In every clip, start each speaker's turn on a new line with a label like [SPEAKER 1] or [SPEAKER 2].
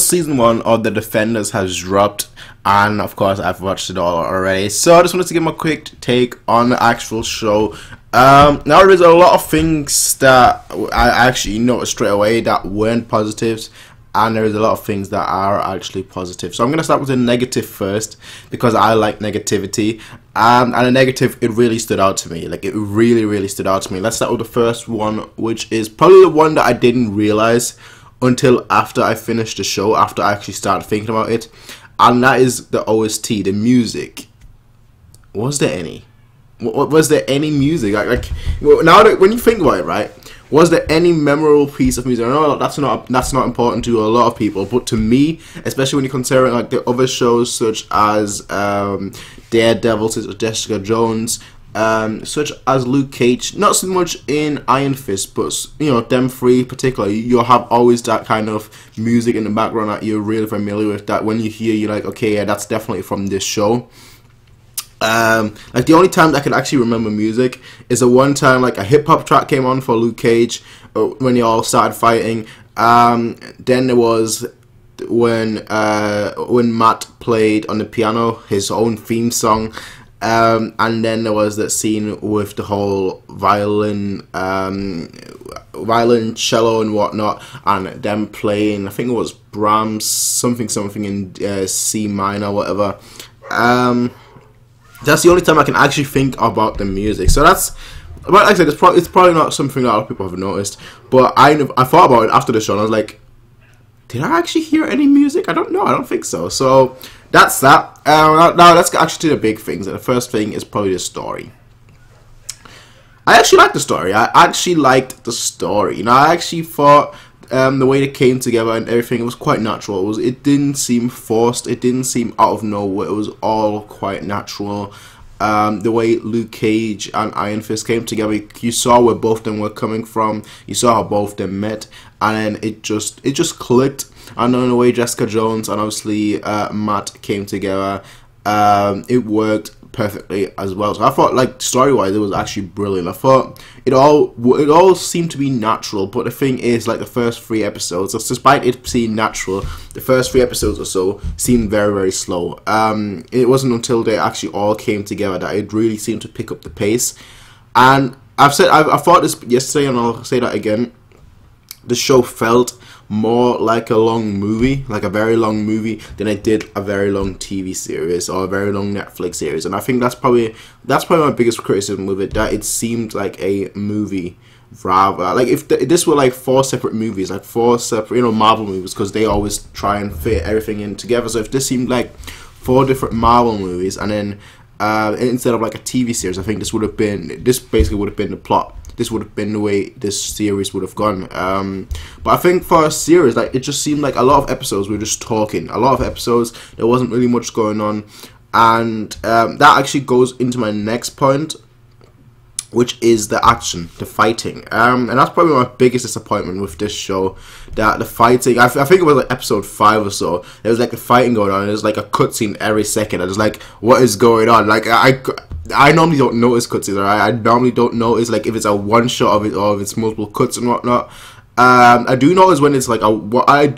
[SPEAKER 1] season 1 of The Defenders has dropped, and of course I've watched it all already, so I just wanted to give my quick take on the actual show. Now there's a lot of things that I actually noticed straight away that weren't positives, and there's a lot of things that are actually positive. So I'm going to start with the negative first, because I like negativity, and the negative, it really stood out to me. Like, it really stood out to me. Let's start with the first one, which is probably the one that I didn't realize until after I finished the show, after I actually started thinking about it, and that is the OST, the music. Was there any? Was there any music? Like now that when you think about it, right? Was there any memorable piece of music? I know that's not important to a lot of people, but to me, especially when you consider like the other shows such as Daredevil, such as Jessica Jones, such as Luke Cage, not so much in Iron Fist, but you know, them three particularly, you'll have always that kind of music in the background that you're really familiar with, that when you hear, you're like, okay, yeah, that's definitely from this show. Like the only time I can actually remember music is the one time like a hip hop track came on for Luke Cage when they all started fighting. Then there was when Matt played on the piano his own theme song. And then there was that scene with the whole violin, cello and whatnot, and them playing, I think it was Brahms something in C minor, whatever. That's the only time I can actually think about the music. So that's, but like I said, it's probably not something that a lot of people have noticed. But I thought about it after the show, and I was like, did I actually hear any music? I don't know. I don't think so. So that's that. Now let's get actually to the big things. And the first thing is probably the story. I actually liked the story. You know, I actually thought the way they came together and everything, it was quite natural. It didn't seem forced. It didn't seem out of nowhere. It was all quite natural. The way Luke Cage and Iron Fist came together, you saw where both of them were coming from. You saw how both of them met, and then it just clicked. And then the way Jessica Jones and obviously Matt came together, it worked perfectly as well. So I thought, like, story-wise, it was actually brilliant. I thought it all seemed to be natural, but the thing is, like, the first 3 episodes, despite it being natural, the first 3 episodes or so seemed very slow. It wasn't until they actually all came together that it really seemed to pick up the pace. And I thought this yesterday, and I'll say that again, the show felt more like a long movie, like a very long movie, than it did a very long TV series or a very long Netflix series. And I think that's probably my biggest criticism with it, that it seemed like a movie rather, like if this were like 4 separate movies, like 4 separate, you know, Marvel movies, because they always try and fit everything in together. So if this seemed like 4 different Marvel movies, and then instead of like a TV series, I think this basically would have been the plot. This would have been the way this series would have gone. But I think for a series, like, it just seemed like a lot of episodes were just talking. A lot of episodes, there wasn't really much going on. And that actually goes into my next point, which is the action, the fighting. And that's probably my biggest disappointment with this show, that the fighting, I think it was like episode 5 or so, there was like the fighting going on, and there's like a cutscene every second. I was like, what is going on? Like, I normally don't notice cutscenes, right? I normally don't notice, like, if it's a one shot of it or if it's multiple cuts and whatnot. I do notice when it's like like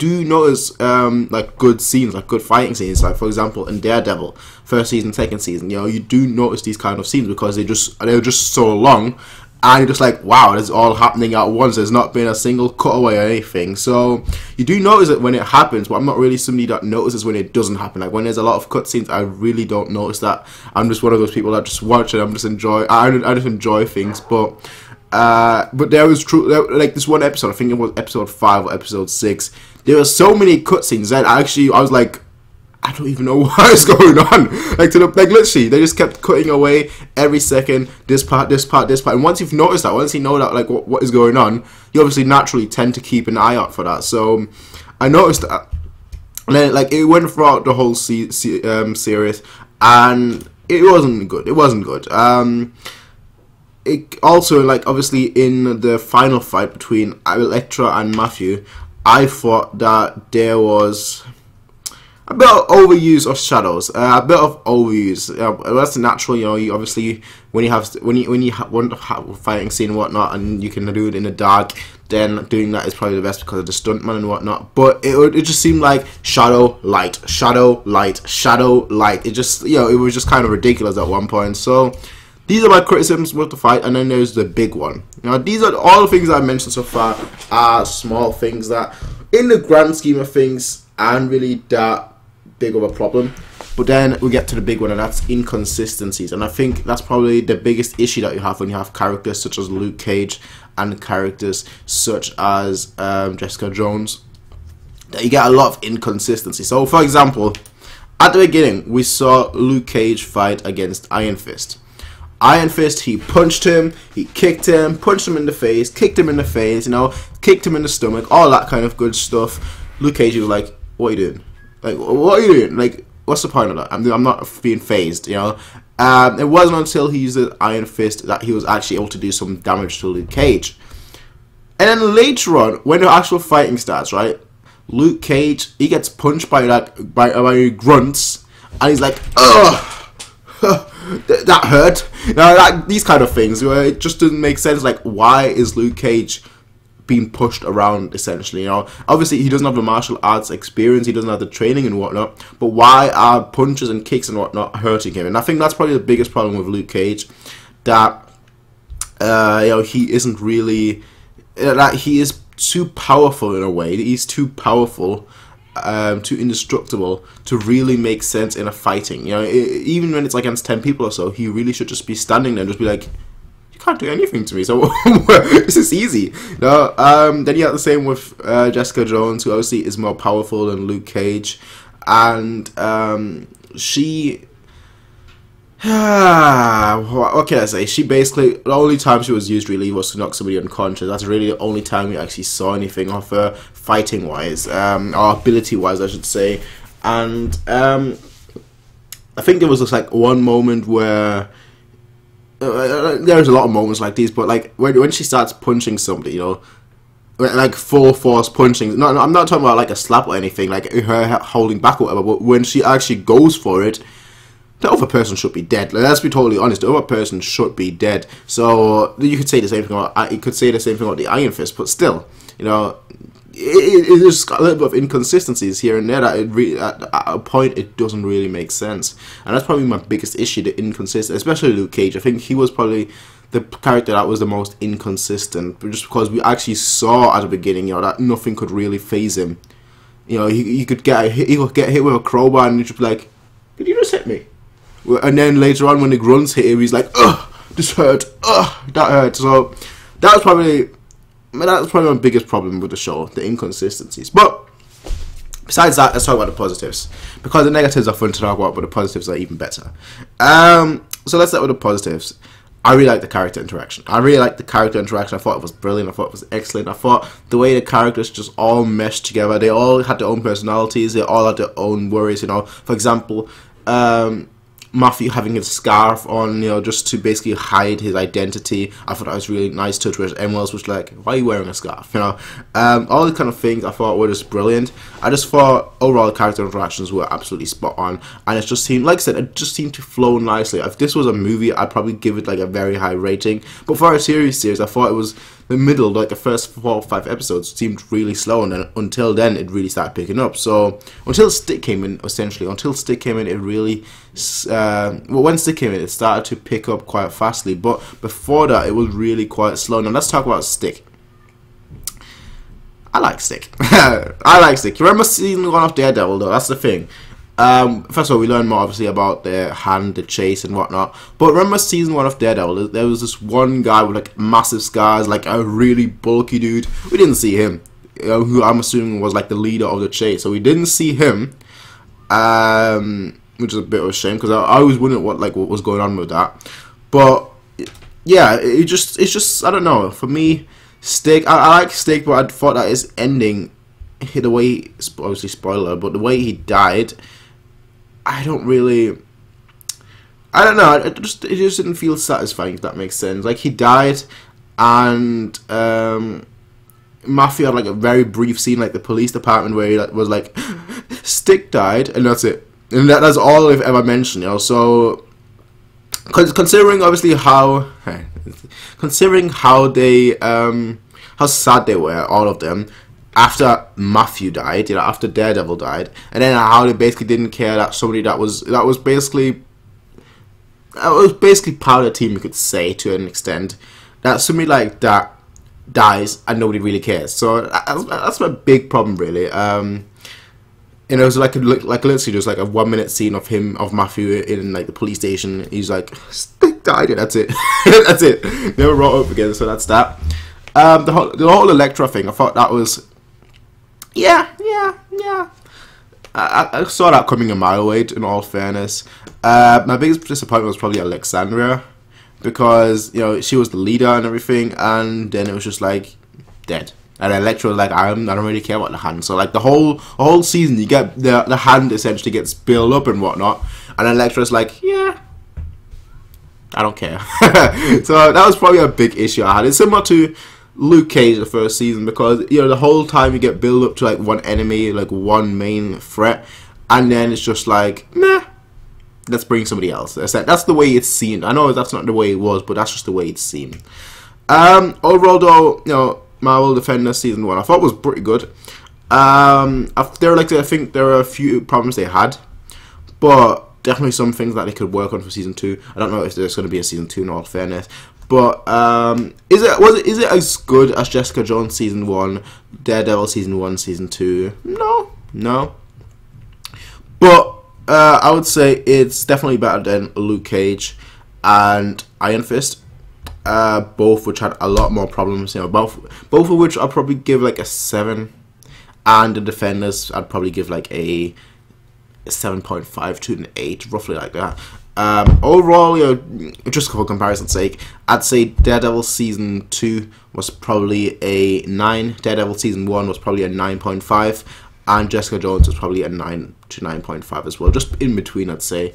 [SPEAKER 1] good scenes, like good fighting scenes, like for example in Daredevil, first season, second season, you know, you do notice these kind of scenes because they're just so long, and you're just like, wow, it's all happening at once. There's not been a single cutaway or anything. So you do notice it when it happens, but I'm not really somebody that notices when it doesn't happen. Like when there's a lot of cutscenes, I really don't notice that. I'm just one of those people that just watch it. I just enjoy things, but there was like this one episode, I think it was episode 5 or episode 6, there were so many cutscenes that I was like, I don't even know what is going on. Like literally, they just kept cutting away every second, this part. And once you've noticed that, once you know that, like, what is going on, you obviously naturally tend to keep an eye out for that. So I noticed that, and then like it went throughout the whole series, and it wasn't good. It also, like, obviously in the final fight between Elektra and Matthew, I thought that there was, a bit of overuse of shadows, a bit of overuse. That's natural, you know. You obviously when you want to have a fighting scene and whatnot, and you can do it in the dark, then doing that is probably the best because of the stuntman and whatnot. But it just seemed like shadow, light, shadow, light, shadow, light. It just, you know, it was just kind of ridiculous at one point. So these are my criticisms with the fight, and then there's the big one. Now, these are all the things I've mentioned so far are small things that, in the grand scheme of things, aren't really that big of a problem. But then we get to the big one, and that's inconsistencies. And I think that's probably the biggest issue that you have when you have characters such as Luke Cage and characters such as Jessica Jones. That you get a lot of inconsistency. So, for example, at the beginning, we saw Luke Cage fight against Iron Fist. Iron Fist, he punched him, he kicked him, punched him in the face, kicked him in the face, you know, kicked him in the stomach, all that kind of good stuff. Luke Cage was like, what are you doing? Like, what are you doing? Like, what's the point of that? I'm not being phased, you know. It wasn't until he used the Iron Fist that he was actually able to do some damage to Luke Cage. And then later on, when the actual fighting starts, right, Luke Cage, he gets punched by grunts, and he's like, ugh. That hurt. Now, these kind of things where it just doesn't make sense. Like, why is Luke Cage being pushed around, essentially? You know, obviously he doesn't have the martial arts experience, he doesn't have the training and whatnot, but why are punches and kicks and whatnot hurting him? And I think that's probably the biggest problem with Luke Cage, that you know, he isn't really, that he is too powerful in a way. He's too powerful, too indestructible to really make sense in a fighting. You know, even when it's like against 10 people or so, he really should just be standing there and just be like, you can't do anything to me, so this is easy. No, then you have the same with Jessica Jones, who obviously is more powerful than Luke Cage, and she, what can I say? She basically, the only time she was used really was to knock somebody unconscious. That's really the only time we actually saw anything of her fighting wise, or ability wise, I should say. And I think there was just like one moment where there's a lot of moments like these, but like when she starts punching somebody, you know, like full force punching. No, I'm not talking about like a slap or anything, like her holding back or whatever. But when she actually goes for it, the other person should be dead. Like, let's be totally honest. The other person should be dead. So you could say the same thing about, you could say the same thing about the Iron Fist, but still, you know, it just got a little bit of inconsistencies here and there that at a point it doesn't really make sense. And that's probably my biggest issue, the inconsistency, especially Luke Cage. I think he was probably the character that was the most inconsistent, just because we actually saw at the beginning, you know, that nothing could really phase him. You know, he could get hit with a crowbar and he'd just be like, did you just hit me? And then later on, when the grunts hit him, he's like, ugh, this hurt, ugh, that hurt. So that's probably my biggest problem with the show, the inconsistencies. But besides that, let's talk about the positives, because the negatives are fun to talk about, but the positives are even better. So let's start with the positives. I really like the character interaction. I thought it was brilliant. I thought it was excellent. I thought the way the characters just all meshed together. They all had their own personalities. They all had their own worries. You know, for example, Matthew having his scarf on, you know, just to basically hide his identity. I thought that was really nice touch, whereas Emerald was like, why are you wearing a scarf? You know, all these kind of things I thought were just brilliant. I just thought overall the character interactions were absolutely spot on, and it just seemed, like I said, it just seemed to flow nicely. If this was a movie, I'd probably give it like a very high rating, but for a series, I thought it was the middle, like the first 4 or 5 episodes seemed really slow, and then until then it really started picking up. So until Stick came in, it really, well, when Stick came in, it started to pick up quite fastly, but before that it was really quite slow. Now let's talk about Stick. I like Stick. I like Stick. You remember season 1 of Daredevil though? That's the thing. First of all, we learned more obviously about the hand, the chase and whatnot, but remember season 1 of Daredevil, there was this one guy with like massive scars, like a really bulky dude. We didn't see him, who I'm assuming was like the leader of the chase, so we didn't see him, which is a bit of a shame, because I always wondered what was going on with that. But yeah, it's just I don't know, for me, Stick, I like Stick, but I thought that his ending, the way, obviously spoiler, but the way he died, I don't know, it just didn't feel satisfying, if that makes sense. Like, he died, and Matthew had like a very brief scene, like the police department, where he was like, Stick died, and that's it. And that's all they've ever mentioned, you know. So, considering obviously considering how they, how sad they were, all of them, after Matthew died, you know, after Daredevil died, and then how they basically didn't care that somebody that was basically part of the team, you could say, to an extent, that somebody like that dies and nobody really cares. So that's my big problem, really. You know, it was like literally just like a 1 minute scene of Matthew in like the police station. He's like, Stick died, and that's it. That's it. Never brought up again. So that's that. The whole Elektra thing, I thought that was, yeah. I saw that coming a mile away, in all fairness. My biggest disappointment was probably Alexandria, because, you know, she was the leader and everything, and then it was just like dead. And Elektra was like, I don't really care about the hand. So like the whole season, you get the hand essentially gets built up and whatnot, and Elektra's like, yeah, I don't care. So that was probably a big issue I had. It's similar to Luke Cage the first season, because, you know, the whole time you get built up to like one enemy, like one main threat, and then it's just like, nah, let's bring somebody else. That's the way it's seen. I know that's not the way it was, but that's just the way it's seen. Overall though, you know, Marvel Defender season 1 I thought was pretty good. I think there are a few problems they had, but definitely some things that they could work on for season 2. I don't know if there's going to be a season 2 in all fairness, but is it as good as Jessica Jones season 1, Daredevil season 1, season 2? No. But I would say it's definitely better than Luke Cage and Iron Fist. Both which had a lot more problems, you know, both of which I'd probably give like a 7, and the Defenders I'd probably give like a 7.5 to an 8, roughly like that. Overall, you know, just for comparison's sake, I'd say Daredevil season 2 was probably a 9, Daredevil season 1 was probably a 9.5, and Jessica Jones was probably a 9 to 9.5 as well, just in between, I'd say.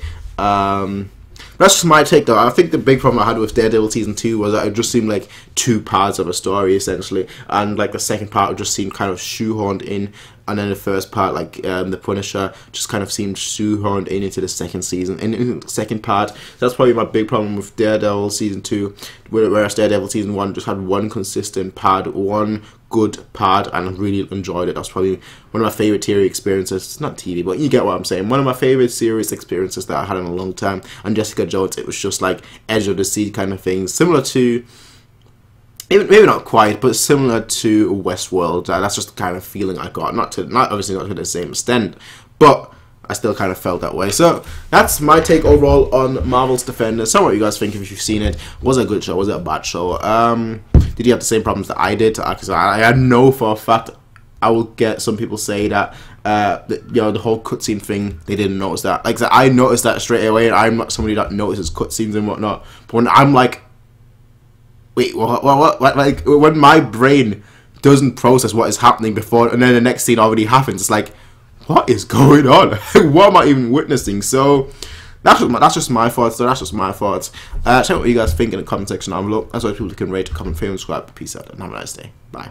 [SPEAKER 1] That's just my take though. I think the big problem I had with Daredevil season 2 was that it just seemed like 2 parts of a story essentially, and like the second part just seemed kind of shoehorned in, and then the first part, like the Punisher, just kind of seemed shoehorned into the second season, in the second part. So that's probably my big problem with Daredevil season 2, whereas Daredevil season 1 just had one consistent part, one good part, and I really enjoyed it. That's probably one of my favorite TV experiences. It's not TV, but you get what I'm saying. One of my favorite series experiences that I had in a long time. And Jessica Jones, it was just like edge of the seat kind of thing, similar to, maybe not quite, but similar to Westworld. That's just the kind of feeling I got. Not obviously not to the same extent, but I still kind of felt that way. So that's my take overall on Marvel's Defenders. Tell me what you guys think if you've seen it. Was it a good show? Was it a bad show? Did you have the same problems that I did? Because I know for a fact I will get some people say that you know, the whole cutscene thing, they didn't notice that. Like I noticed that straight away, and I'm not somebody that notices cutscenes and whatnot. But when I'm like, wait, what? Like when my brain doesn't process what is happening before, and then the next scene already happens, it's like, what is going on? What am I even witnessing? So that's just my thoughts. So that's just my thoughts. Check out what you guys think in the comment section down below. As well as people can rate, comment, favorite, subscribe. Peace out and have a nice day. Bye.